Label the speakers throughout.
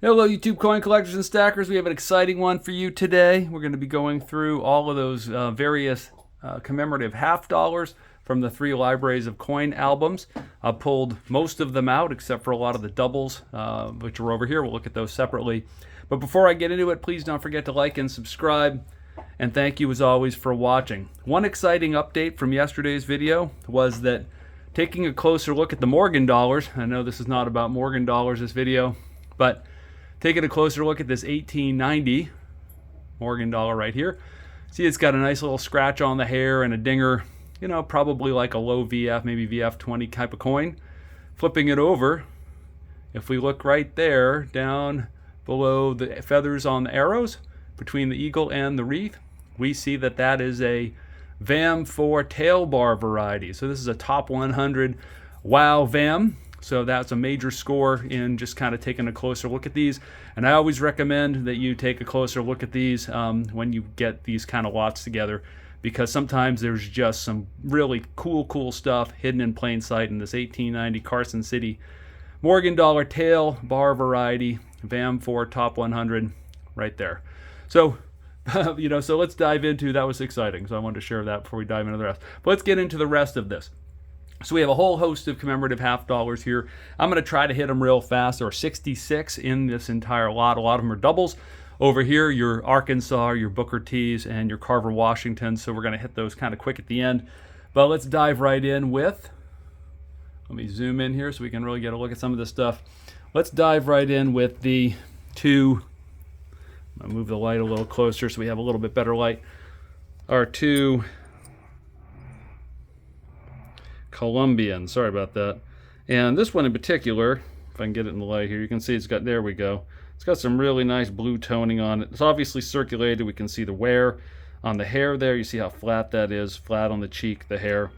Speaker 1: Hello YouTube coin collectors and stackers. We have an exciting one for you today. We're going to be going through all of those various commemorative half dollars from the 3 libraries of coin albums. I pulled most of them out except for a lot of the doubles, which are over here. We'll look at those separately. But before I get into it, please don't forget to like and subscribe. And thank you as always for watching. One exciting update from yesterday's video was that taking a closer look at the Morgan dollars, I know this is not about Morgan dollars, this video, but taking a closer look at this 1890 Morgan dollar right here. See, it's got a nice little scratch on the hair and a dinger, you know, probably like a low VF, maybe VF20 type of coin. Flipping it over, if we look right there, down below the feathers on the arrows, between the eagle and the wreath, we see that that is a VAM-4 Tailbar variety. So this is a top 100 WOW VAM. So that's a major score in just kind of taking a closer look at these. And I always recommend that you take a closer look at these when you get these kind of lots together, because sometimes there's just some really cool stuff hidden in plain sight in this 1890 Carson City Morgan dollar tail bar variety VAM-4 top 100 right there. So so let's dive into, that was exciting, so I wanted to share that before we dive into the rest. But let's get into the rest of this. So we have a whole host of commemorative half dollars here. I'm going to try to hit them real fast. There are 66 in this entire lot. A lot of them are doubles. Over here, your Arkansas, your Booker T's, and your Carver Washington. So we're going to hit those kind of quick at the end. But let's dive right in with, let me zoom in here so we can really get a look at some of this stuff. Let's dive right in with the two, I'll move the light a little closer so we have a little bit better light. Our two Columbian, sorry about that. And this one in particular, if I can get it in the light here, you can see it's got, there we go. It's got some really nice blue toning on it. It's obviously circulated. We can see the wear on the hair there. You see how flat that is, flat on the cheek, the hair.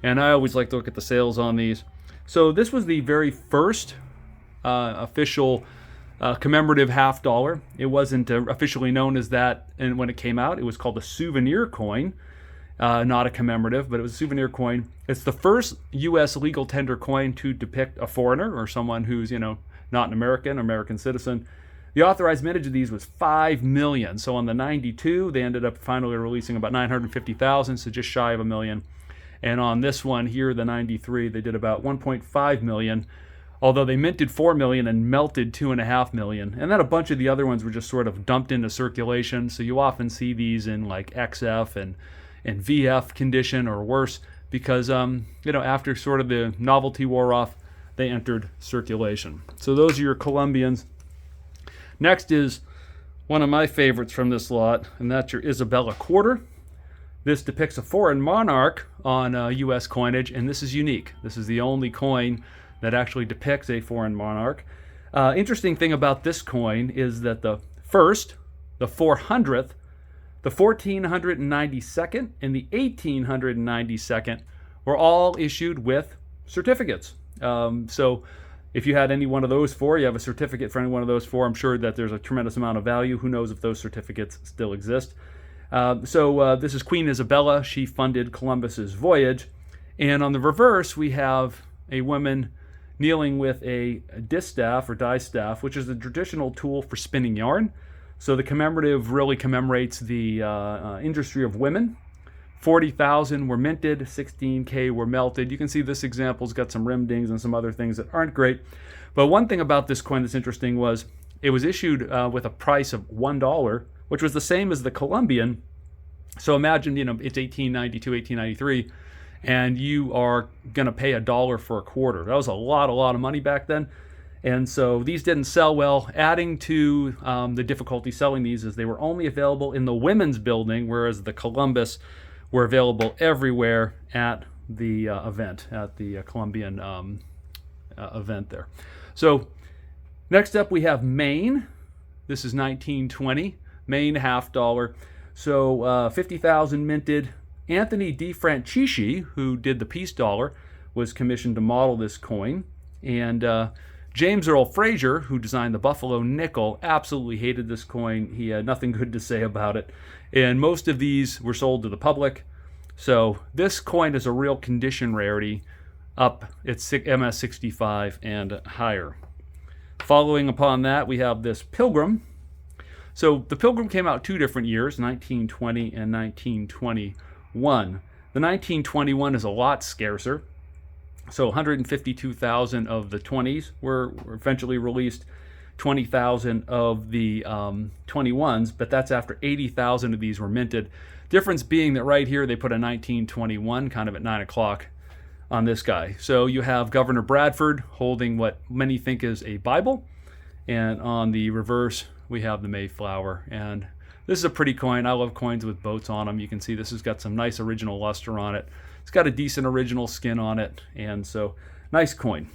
Speaker 1: And I always like to look at the sales on these. So this was the very first official commemorative half dollar. It wasn't officially known as that, and when it came out, it was called a souvenir coin. Not a commemorative, but it was a souvenir coin. It's the first U.S. legal tender coin to depict a foreigner or someone who's, not an American or American citizen. The authorized mintage of these was 5 million. So on the 92, they ended up finally releasing about 950,000, so just shy of a million. And on this one here, the 93, they did about 1.5 million, although they minted 4 million and melted 2.5 million. And then a bunch of the other ones were just sort of dumped into circulation. So you often see these in like XF and VF condition or worse, because after sort of the novelty wore off, they entered circulation. So those are your Columbians. Next is one of my favorites from this lot, and that's your Isabella quarter. This depicts a foreign monarch on U.S. coinage, and this is unique. This is the only coin that actually depicts a foreign monarch. Interesting thing about this coin is that the first, the 400th, the 1492nd, and the 1892nd were all issued with certificates. So if you had any one of those four, you have a certificate for any one of those four, I'm sure that there's a tremendous amount of value. Who knows if those certificates still exist. This is Queen Isabella. She funded Columbus's voyage. And on the reverse, we have a woman kneeling with a distaff or die staff, which is the traditional tool for spinning yarn. So the commemorative really commemorates the industry of women. 40,000 were minted, 16K were melted. You can see this example's got some rim dings and some other things that aren't great. But one thing about this coin that's interesting was it was issued with a price of $1, which was the same as the Columbian. So imagine, it's 1892, 1893, and you are going to pay $1 for a quarter. That was a lot of money back then. And so these didn't sell well. Adding to the difficulty selling these is they were only available in the women's building, whereas the Columbus were available everywhere at the event, at the Columbian event there. So next up we have Maine. This is 1920, Maine half dollar. So 50,000 minted. Anthony DeFrancisci, who did the peace dollar, was commissioned to model this coin. And James Earl Fraser, who designed the Buffalo nickel, absolutely hated this coin. He had nothing good to say about it. And most of these were sold to the public. So this coin is a real condition rarity. Up, it's MS65 and higher. Following upon that, we have this Pilgrim. So the Pilgrim came out 2 different years, 1920 and 1921. The 1921 is a lot scarcer. So 152,000 of the 20s were eventually released, 20,000 of the 21s, but that's after 80,000 of these were minted. Difference being that right here they put a 1921 kind of at 9 o'clock on this guy. So you have Governor Bradford holding what many think is a Bible, and on the reverse we have the Mayflower. And this is a pretty coin. I love coins with boats on them. You can see this has got some nice original luster on it. It's got a decent original skin on it, and so nice coin.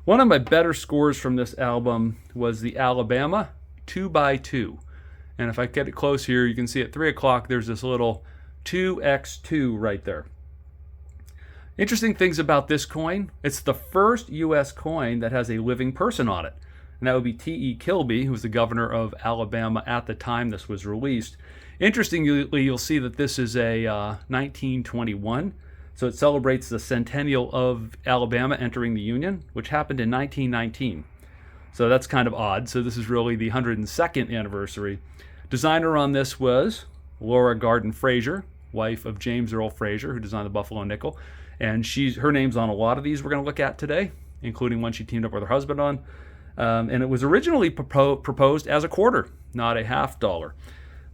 Speaker 1: One of my better scores from this album was the Alabama 2x2. And if I get it close here, you can see at 3 o'clock there's this little 2x2 right there. Interesting things about this coin, it's the first U.S. coin that has a living person on it. And that would be T.E. Kilby, who was the governor of Alabama at the time this was released. Interestingly, you'll see that this is a 1921, so it celebrates the centennial of Alabama entering the Union, which happened in 1919. So that's kind of odd. So this is really the 102nd anniversary. Designer on this was Laura Garden Frazier, wife of James Earl Frazier, who designed the Buffalo Nickel. And her name's on a lot of these we're going to look at today, including one she teamed up with her husband on. And it was originally proposed as a quarter, not a $50.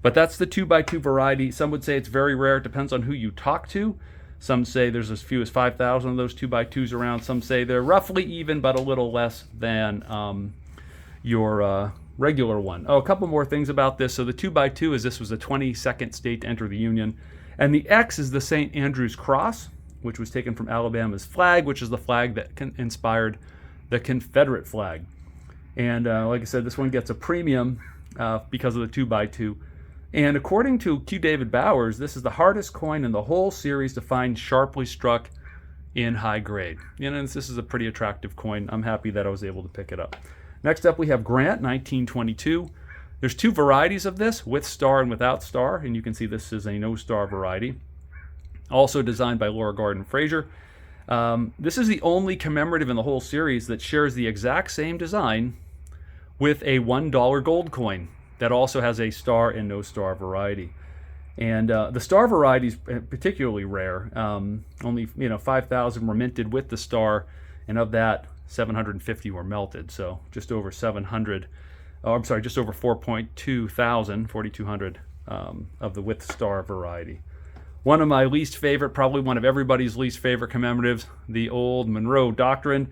Speaker 1: But that's the 2x2 variety. Some would say it's very rare. It depends on who you talk to. Some say there's as few as 5,000 of those 2x2s around. Some say they're roughly even, but a little less than your regular one. Oh, a couple more things about this. So the 2x2 is this was the 22nd state to enter the Union. And the X is the St. Andrew's Cross, which was taken from Alabama's flag, which is the flag that inspired the Confederate flag. And like I said, this one gets a premium because of the 2x2. And according to Q. David Bowers, this is the hardest coin in the whole series to find sharply struck in high grade. This is a pretty attractive coin. I'm happy that I was able to pick it up. Next up we have Grant, 1922. There's 2 varieties of this, with star and without star, and you can see this is a no star variety. Also designed by Laura Garden Frazier. This is the only commemorative in the whole series that shares the exact same design with a $1 gold coin that also has a star and no star variety. And the star variety is particularly rare. Only 5,000 were minted with the star, and of that 750 were melted. So just over 700. Oh, I'm sorry, just over 4,200 of the with star variety. One of my least favorite, probably one of everybody's least favorite commemoratives, the old Monroe Doctrine.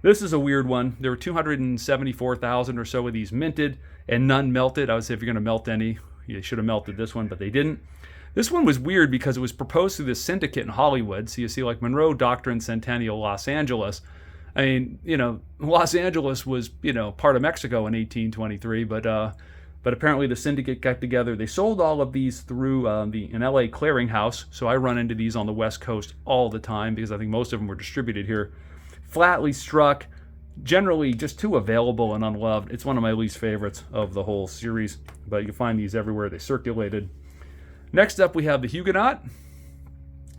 Speaker 1: This is a weird one. There were 274,000 or so of these minted and none melted. I would say if you're going to melt any, you should have melted this one, but they didn't. This one was weird because it was proposed through this syndicate in Hollywood. So you see like Monroe Doctrine Centennial Los Angeles. I mean, Los Angeles was, part of Mexico in 1823, but apparently the syndicate got together. They sold all of these through an LA clearinghouse. So I run into these on the West Coast all the time because I think most of them were distributed here. Flatly struck, generally just too available and unloved. It's one of my least favorites of the whole series, but you find these everywhere. They circulated. Next up, we have the Huguenot.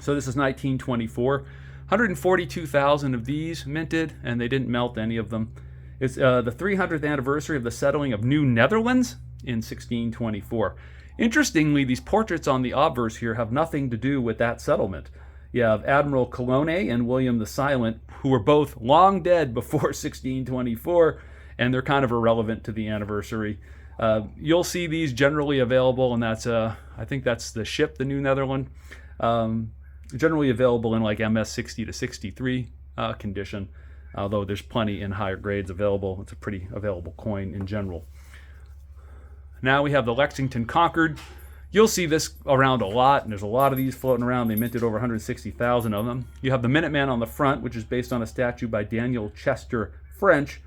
Speaker 1: So this is 1924. 142,000 of these minted, and they didn't melt any of them. It's the 300th anniversary of the settling of New Netherlands in 1624. Interestingly, these portraits on the obverse here have nothing to do with that settlement. You have Admiral Colonna and William the Silent, who were both long dead before 1624, and they're kind of irrelevant to the anniversary. You'll see these generally available, and that's I think that's the ship, the New Netherland. Generally available in like MS 60 to 63 condition, although there's plenty in higher grades available. It's a pretty available coin in general. Now we have the Lexington Concord. You'll see this around a lot, and there's a lot of these floating around. They minted over 160,000 of them. You have the Minuteman on the front, which is based on a statue by Daniel Chester French,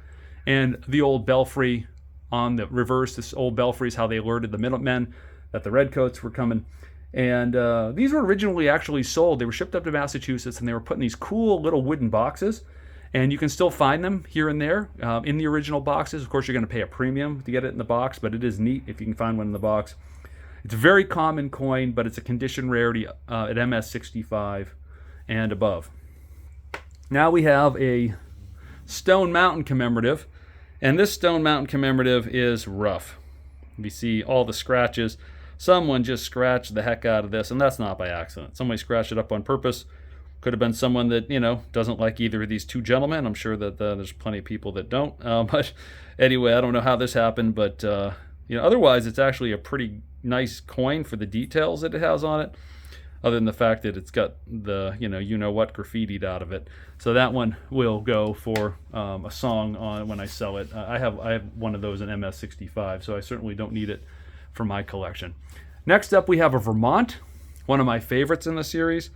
Speaker 1: and the old belfry on the reverse. This old belfry is how they alerted the Minutemen that the Redcoats were coming. And these were originally actually sold. They were shipped up to Massachusetts, and they were put in these cool little wooden boxes. And you can still find them here and there in the original boxes. Of course, you're going to pay a premium to get it in the box, but it is neat if you can find one in the box. It's a very common coin, but it's a condition rarity at MS 65 and above. Now we have a Stone Mountain commemorative, And this Stone Mountain commemorative is rough. You see all the scratches. Someone just scratched the heck out of this, and that's not by accident. Somebody scratched it up on purpose. Could have been someone that, doesn't like either of these two gentlemen. I'm sure that there's plenty of people that don't. But anyway, I don't know how this happened, but otherwise it's actually a pretty nice coin for the details that it has on it, other than the fact that it's got the, what graffitied out of it. So that one will go for a song on when I sell it. I have one of those in MS65, so I certainly don't need it for my collection. Next up, we have a Vermont, one of my favorites in the series.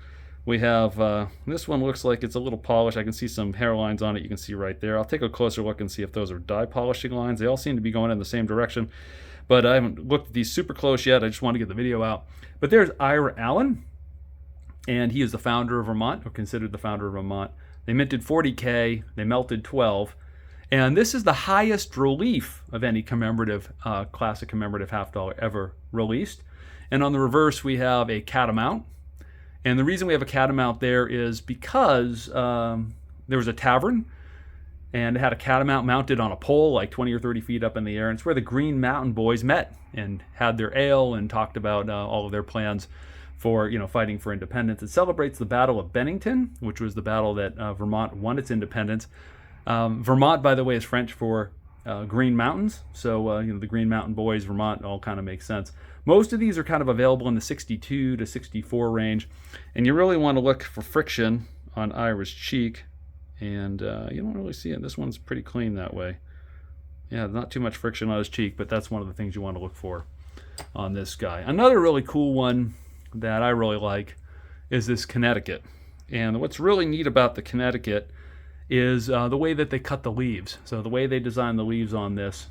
Speaker 1: We have, this one looks like it's a little polished. I can see some hairlines on it. You can see right there. I'll take a closer look and see if those are dye polishing lines. They all seem to be going in the same direction, but I haven't looked at these super close yet. I just want to get the video out. But there's Ira Allen, and he is the founder of Vermont, or considered the founder of Vermont. They minted 40K. They melted 12. And this is the highest relief of any commemorative, classic commemorative half dollar ever released. And on the reverse, we have a catamount. And the reason we have a catamount there is because there was a tavern, and it had a catamount mounted on a pole like 20 or 30 feet up in the air. And it's where the Green Mountain Boys met and had their ale and talked about all of their plans for fighting for independence. It celebrates the Battle of Bennington, which was the battle that Vermont won its independence. Vermont, by the way, is French for Green Mountains. So the Green Mountain Boys, Vermont, all kind of makes sense. Most of these are kind of available in the 62 to 64 range, and you really want to look for friction on Ira's cheek, and you don't really see it. This one's pretty clean that way. Yeah, not too much friction on his cheek, but that's one of the things you want to look for on this guy. Another really cool one that I really like is this Connecticut. And what's really neat about the Connecticut is the way that they cut the leaves. So the way they designed the leaves on this,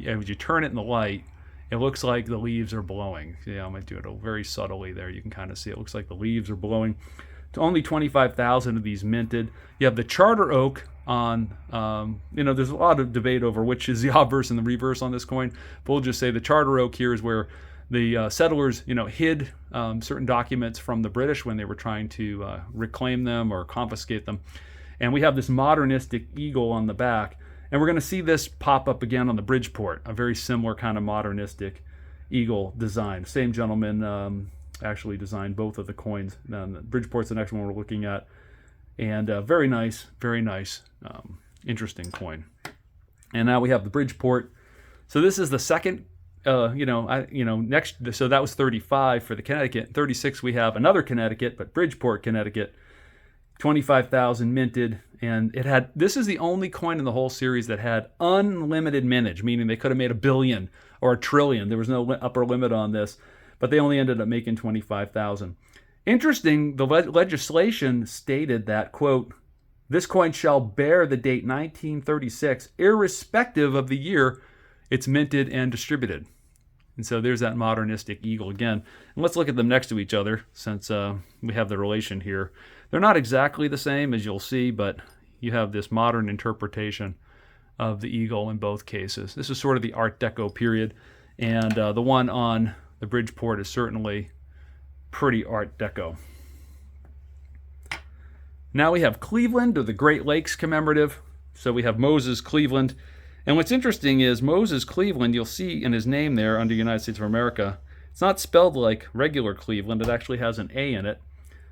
Speaker 1: as you turn it in the light, it looks like the leaves are blowing. Yeah, I'm going to do it very subtly there. You can kind of see it looks like the leaves are blowing. Only 25,000 of these minted. You have the charter oak on, there's a lot of debate over which is the obverse and the reverse on this coin. But we'll just say the charter oak here is where the settlers, hid certain documents from the British when they were trying to reclaim them or confiscate them. And we have this modernistic eagle on the back. And we're going to see this pop up again on the Bridgeport, a very similar kind of modernistic eagle design. Same gentleman actually designed both of the coins. Bridgeport's the next one we're looking at. And very nice, interesting coin. And now we have the Bridgeport. So this is the second, next. So that was 35 for the Connecticut. 36 we have another Connecticut, but Bridgeport, Connecticut. 25,000 minted, and this is the only coin in the whole series that had unlimited mintage, meaning they could have made 1 billion or 1 trillion. There was no upper limit on this, but they only ended up making 25,000. Interesting, the legislation stated that, quote, this coin shall bear the date 1936, irrespective of the year it's minted and distributed. And so there's that modernistic eagle again. And let's look at them next to each other, since we have the relation here. They're not exactly the same, as you'll see, but you have this modern interpretation of the eagle in both cases. This is sort of the Art Deco period, and the one on the Bridgeport is certainly pretty Art Deco. Now we have Cleveland, or the Great Lakes commemorative. So we have Moses Cleveland. And what's interesting is Moses Cleveland, you'll see in his name there under United States of America, it's not spelled like regular Cleveland. It actually has an A in it.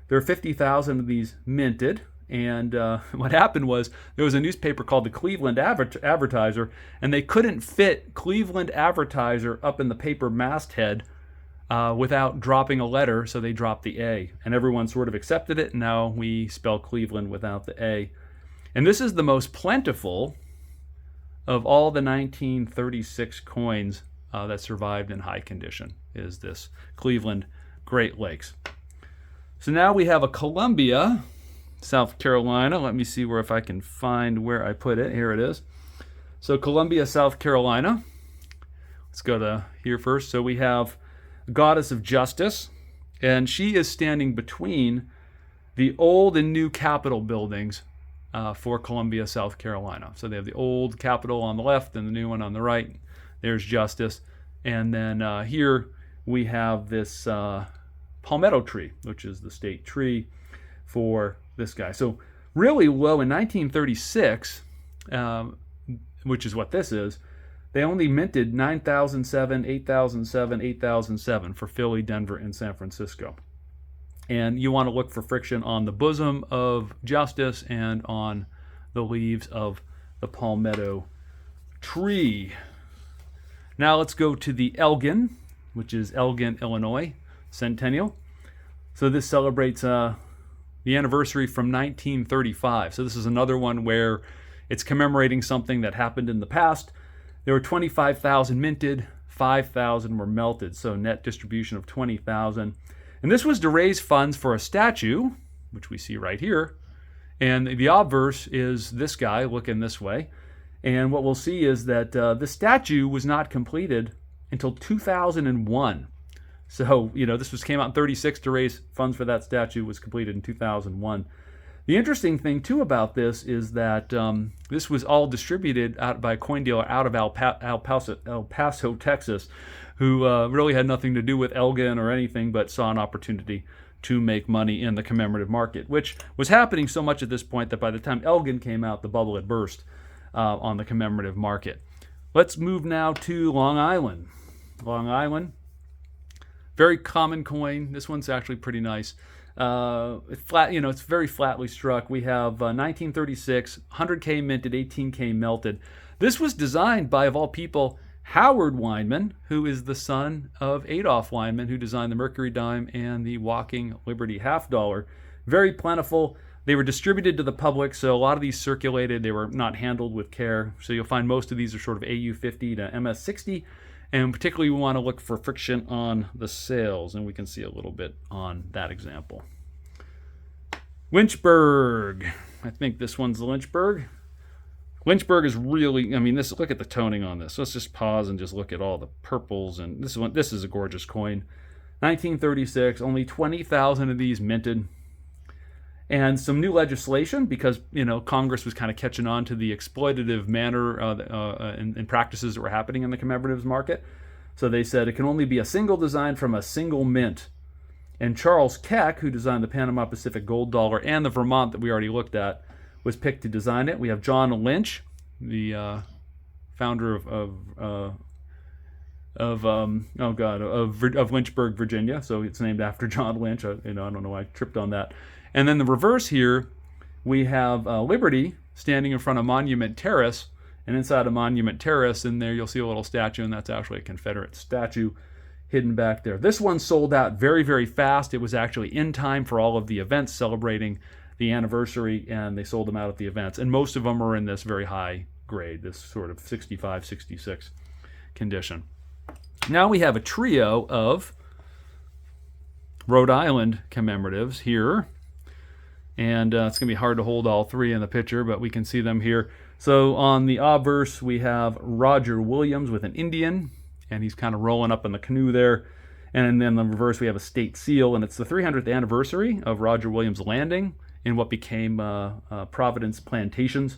Speaker 1: There are 50,000 of these minted, and what happened was there was a newspaper called the Cleveland Advertiser, and they couldn't fit Cleveland Advertiser up in the paper masthead without dropping a letter, so they dropped the A. And everyone sort of accepted it, and now we spell Cleveland without the A. And this is the most plentiful of all the 1936 coins that survived in high condition, is this Cleveland Great Lakes. So now we have a Columbia, South Carolina. Let me see if I can find where I put it. Here it is. So Columbia, South Carolina. Let's go to here first. So we have Goddess of Justice, and she is standing between the old and new Capitol buildings for Columbia, South Carolina. So they have the old Capitol on the left and the new one on the right. There's Justice. And then here we have this palmetto tree, which is the state tree for this guy. So really low in 1936, which is what this is, they only minted 9,007, 8,007, 8,007 for Philly, Denver, and San Francisco. And you want to look for friction on the bosom of justice and on the leaves of the palmetto tree. Now let's go to the Elgin, which is Elgin, Illinois, centennial. So this celebrates the anniversary from 1935. So this is another one where it's commemorating something that happened in the past. There were 25,000 minted, 5,000 were melted, so net distribution of 20,000. And this was to raise funds for a statue, which we see right here. And the obverse is this guy looking this way. And what we'll see is that the statue was not completed until 2001. So, this came out in 36 to raise funds for that statue, was completed in 2001. The interesting thing, too, about this is that this was all distributed by a coin dealer out of El Paso, Texas, who really had nothing to do with Elgin or anything, but saw an opportunity to make money in the commemorative market, which was happening so much at this point that by the time Elgin came out, the bubble had burst on the commemorative market. Let's move now to Long Island. Long Island, very common coin. This one's actually pretty nice. It's flat, it's very flatly struck. We have 1936, 100K minted, 18K melted. This was designed by, of all people, Howard Weinman, who is the son of Adolph Weinman, who designed the Mercury dime and the Walking Liberty half dollar. Very plentiful. They were distributed to the public, so a lot of these circulated. They were not handled with care. So you'll find most of these are sort of AU50 to MS60. And particularly we want to look for friction on the sales, and we can see a little bit on that example. Lynchburg. I think this one's the Lynchburg. Lynchburg is really, look at the toning on this. Let's just pause and just look at all the purples. And this is a gorgeous coin. 1936, only 20,000 of these minted. And some new legislation because, Congress was kind of catching on to the exploitative manner and practices that were happening in the commemoratives market. So they said it can only be a single design from a single mint. And Charles Keck, who designed the Panama Pacific Gold Dollar and the Vermont that we already looked at, was picked to design it. We have John Lynch, the founder of Lynchburg, Virginia. So it's named after John Lynch. I don't know why I tripped on that. And then the reverse here, we have Liberty standing in front of Monument Terrace, and inside of Monument Terrace, in there you'll see a little statue, and that's actually a Confederate statue hidden back there. This one sold out very, very fast. It was actually in time for all of the events celebrating the anniversary, and they sold them out at the events. And most of them are in this very high grade, this sort of 65, 66 condition. Now we have a trio of Rhode Island commemoratives here. And it's going to be hard to hold all three in the picture, but we can see them here. So on the obverse, we have Roger Williams with an Indian, and he's kind of rolling up in the canoe there. And then on the reverse, we have a state seal, and it's the 300th anniversary of Roger Williams' landing in what became Providence Plantations.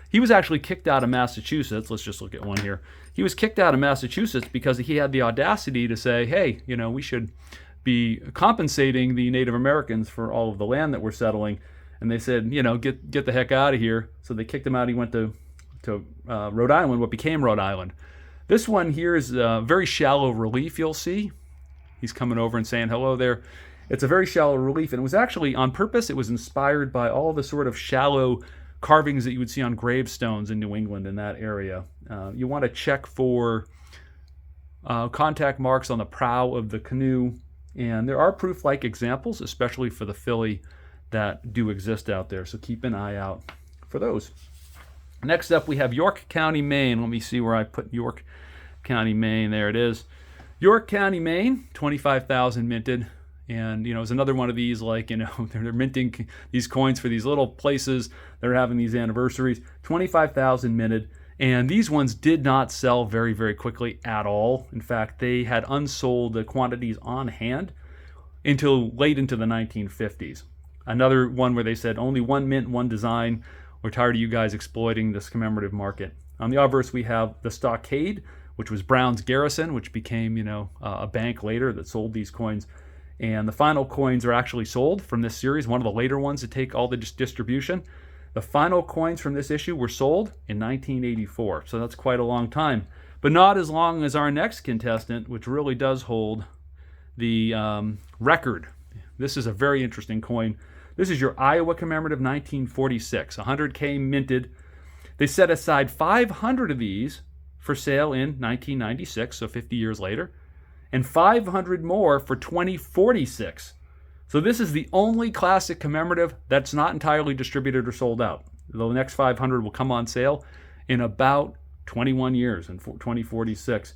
Speaker 1: He was actually kicked out of Massachusetts. Let's just look at one here. He was kicked out of Massachusetts because he had the audacity to say, hey, we should be compensating the Native Americans for all of the land that we're settling. And they said, get the heck out of here. So they kicked him out. He went to Rhode Island, what became Rhode Island. This one here is a very shallow relief, you'll see. He's coming over and saying hello there. It's a very shallow relief, and it was actually on purpose. It was inspired by all the sort of shallow carvings that you would see on gravestones in New England in that area. You want to check for contact marks on the prow of the canoe. And there are proof-like examples, especially for the Philly, that do exist out there. So keep an eye out for those. Next up, we have York County, Maine. Let me see where I put York County, Maine. There it is. York County, Maine, 25,000 minted. And, it's another one of these, they're minting these coins for these little places that are having these anniversaries. 25,000 minted. And these ones did not sell very, very quickly at all. In fact, they had unsold quantities on hand until late into the 1950s. Another one where they said only one mint, one design. We're tired of you guys exploiting this commemorative market. On the obverse, we have the Stockade, which was Brown's Garrison, which became, a bank later that sold these coins. And the final coins are actually sold from this series, one of the later ones to take all the distribution. The final coins from this issue were sold in 1984, so that's quite a long time. But not as long as our next contestant, which really does hold the record. This is a very interesting coin. This is your Iowa commemorative 1946, 100K minted. They set aside 500 of these for sale in 1996, so 50 years later, and 500 more for 2046. So this is the only classic commemorative that's not entirely distributed or sold out. The next 500 will come on sale in about 21 years, in 2046.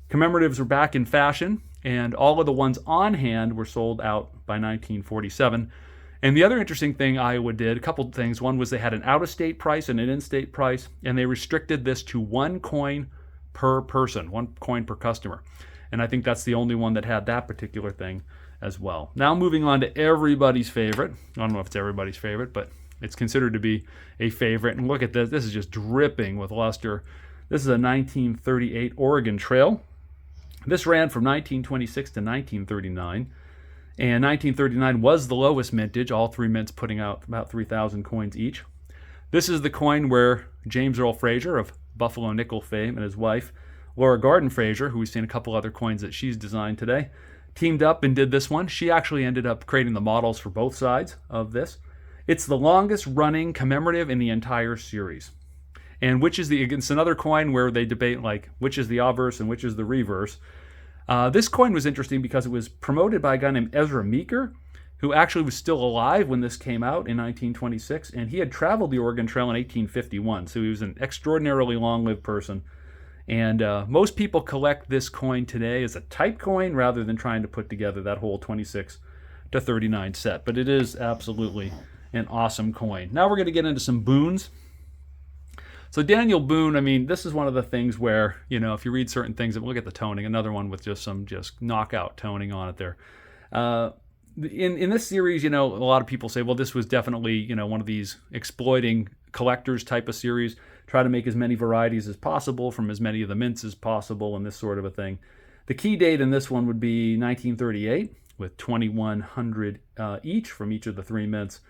Speaker 1: Commemoratives were back in fashion, and all of the ones on hand were sold out by 1947. And the other interesting thing Iowa did, a couple of things. One was they had an out-of-state price and an in-state price, and they restricted this to one coin per person, one coin per customer. And I think that's the only one that had that particular thing as well. Now moving on to everybody's favorite. I don't know if it's everybody's favorite, but it's considered to be a favorite. And look at this. This is just dripping with luster. This is a 1938 Oregon Trail. This ran from 1926 to 1939. And 1939 was the lowest mintage, all three mints putting out about 3,000 coins each. This is the coin where James Earl Fraser of Buffalo Nickel fame and his wife, Laura Garden Fraser, who we've seen a couple other coins that she's designed today, teamed up and did this one. She actually ended up creating the models for both sides of this. It's the longest running commemorative in the entire series. And it's another coin where they debate like which is the obverse and which is the reverse. This coin was interesting because it was promoted by a guy named Ezra Meeker, who actually was still alive when this came out in 1926, and he had traveled the Oregon Trail in 1851, so he was an extraordinarily long-lived person. And most people collect this coin today as a type coin rather than trying to put together that whole 26 to 39 set, but it is absolutely an awesome coin. Now we're going to get into some Boones. So Daniel Boone, I mean, this is one of the things where, if you read certain things, look at the toning, another one with just some knockout toning on it there. In this series, a lot of people say, well, this was definitely, one of these exploiting collectors type of series. Try to make as many varieties as possible from as many of the mints as possible and this sort of a thing. The key date in this one would be 1938 with 2,100 each from each of the three mints.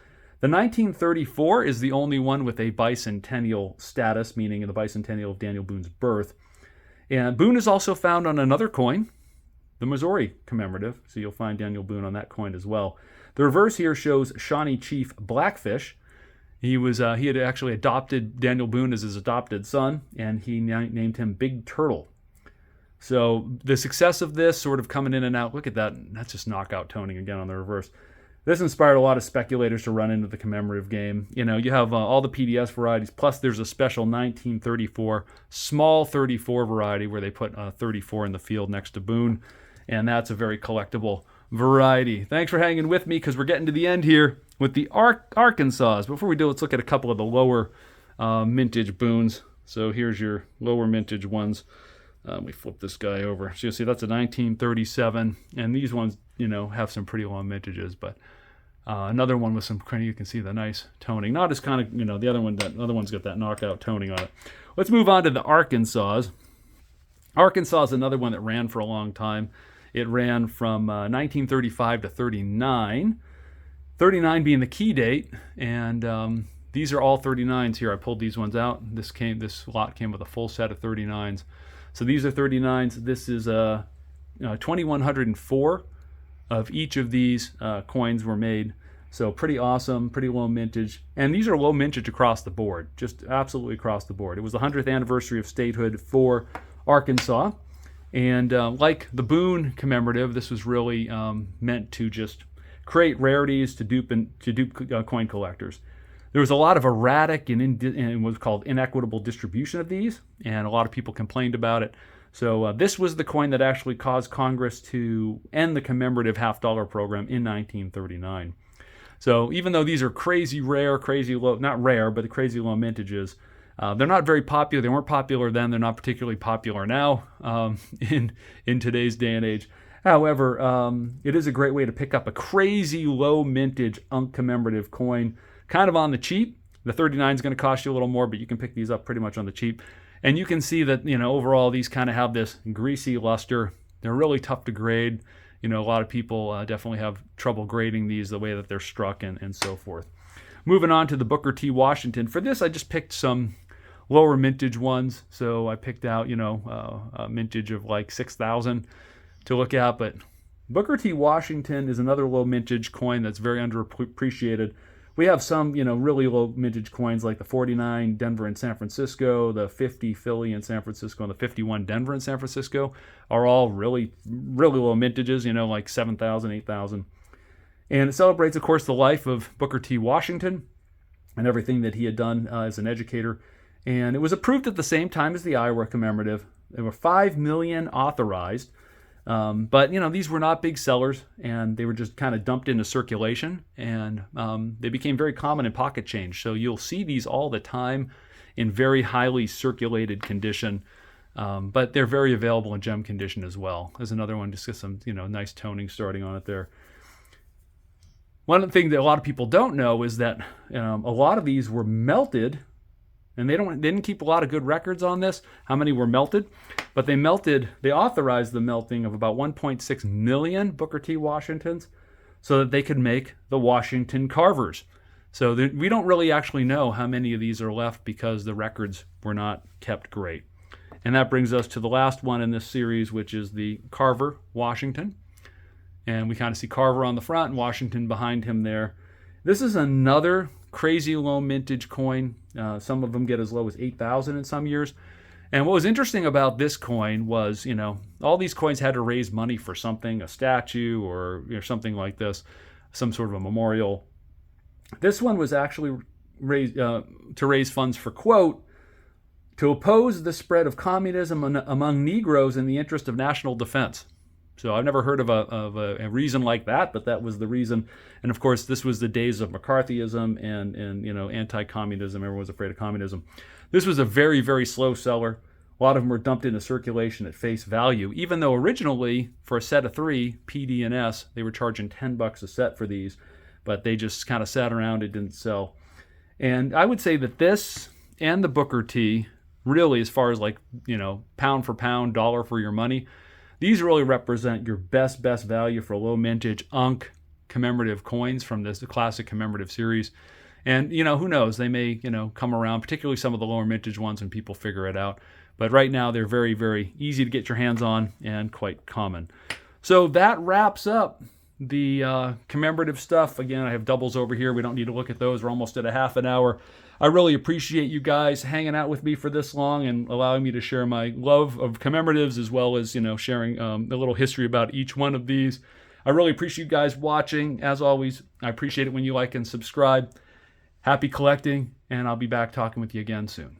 Speaker 1: The 1934 is the only one with a bicentennial status, meaning the bicentennial of Daniel Boone's birth. And Boone is also found on another coin, the Missouri commemorative, so you'll find Daniel Boone on that coin as well. The reverse here shows Shawnee Chief Blackfish. He had actually adopted Daniel Boone as his adopted son, and he named him Big Turtle. So the success of this sort of coming in and out, look at that, that's just knockout toning again on the reverse. This inspired a lot of speculators to run into the commemorative game. You have all the PDS varieties, plus there's a special 1934 small 34 variety where they put 34 in the field next to Boone, and that's a very collectible variety. Thanks for hanging with me because we're getting to the end here with the Arkansas. Before we do, let's look at a couple of the lower mintage Boones. So here's your lower mintage ones. Let me flip this guy over. So you'll see that's a 1937, and these ones, have some pretty long mintages, but another one with some, you can see the nice toning. Not as kind of, the other one's got that knockout toning on it. Let's move on to the Arkansas. Arkansas is another one that ran for a long time. It ran from 1935 to 39. 39 being the key date, and these are all 39s here. I pulled these ones out. This lot came with a full set of 39s. So these are 39s. This is 2,104 of each of these coins were made. So pretty awesome, pretty low mintage. And these are low mintage across the board, just absolutely across the board. It was the 100th anniversary of statehood for Arkansas. And like the Boone commemorative, this was really meant to just create rarities to dupe coin collectors. There was a lot of erratic and what's called inequitable distribution of these, and a lot of people complained about it. So this was the coin that actually caused Congress to end the commemorative $50 program in 1939. So even though these are crazy rare, crazy low, not rare, but the crazy low mintages, they're not very popular. They weren't popular then. They're not particularly popular now in today's day and age. However, it is a great way to pick up a crazy low mintage commemorative coin, kind of on the cheap. The 39 is going to cost you a little more, but you can pick these up pretty much on the cheap. And you can see that, overall these kind of have this greasy luster. They're really tough to grade. A lot of people definitely have trouble grading these the way that they're struck and so forth. Moving on to the Booker T. Washington. For this, I just picked some lower mintage ones. So I picked out, a mintage of like 6,000 to look at. But Booker T. Washington is another low mintage coin that's very underappreciated. We have some, really low mintage coins like the 49 Denver and San Francisco, the 50 Philly and San Francisco, and the 51 Denver and San Francisco are all really, really low mintages, like 7,000, 8,000. And it celebrates, of course, the life of Booker T. Washington and everything that he had done as an educator. And it was approved at the same time as the Iowa commemorative. There were 5 million authorized. But, these were not big sellers, and they were just kind of dumped into circulation, and they became very common in pocket change. So you'll see these all the time in very highly circulated condition, but they're very available in gem condition as well. There's another one, just got some, nice toning starting on it there. One thing that a lot of people don't know is that a lot of these were melted, and they didn't keep a lot of good records on this, how many were melted, but they authorized the melting of about 1.6 million Booker T. Washingtons so that they could make the Washington Carvers. So we don't really actually know how many of these are left because the records were not kept great. And that brings us to the last one in this series, which is the Carver Washington. And we kind of see Carver on the front and Washington behind him there. This is another crazy low mintage coin. Some of them get as low as 8,000 in some years. And what was interesting about this coin was, all these coins had to raise money for something, a statue or something like this, some sort of a memorial. This one was actually to raise funds for, quote, to oppose the spread of communism among Negroes in the interest of national defense. So I've never heard of a reason like that, but that was the reason. And of course, this was the days of McCarthyism and anti-communism. Everyone was afraid of communism. This was a very, very slow seller. A lot of them were dumped into circulation at face value, even though originally for a set of 3 PD and S, they were charging $10 a set for these, but they just kind of sat around. It didn't sell. And I would say that this and the Booker T, really, as far as pound for pound, dollar for your money, these really represent your best value for low mintage UNC commemorative coins from this classic commemorative series. And, who knows, they may, come around, particularly some of the lower mintage ones when people figure it out. But right now, they're very, very easy to get your hands on and quite common. So that wraps up the commemorative stuff. Again, I have doubles over here. We don't need to look at those. We're almost at a half an hour. I really appreciate you guys hanging out with me for this long and allowing me to share my love of commemoratives as well as, sharing a little history about each one of these. I really appreciate you guys watching. As always, I appreciate it when you like and subscribe. Happy collecting, and I'll be back talking with you again soon.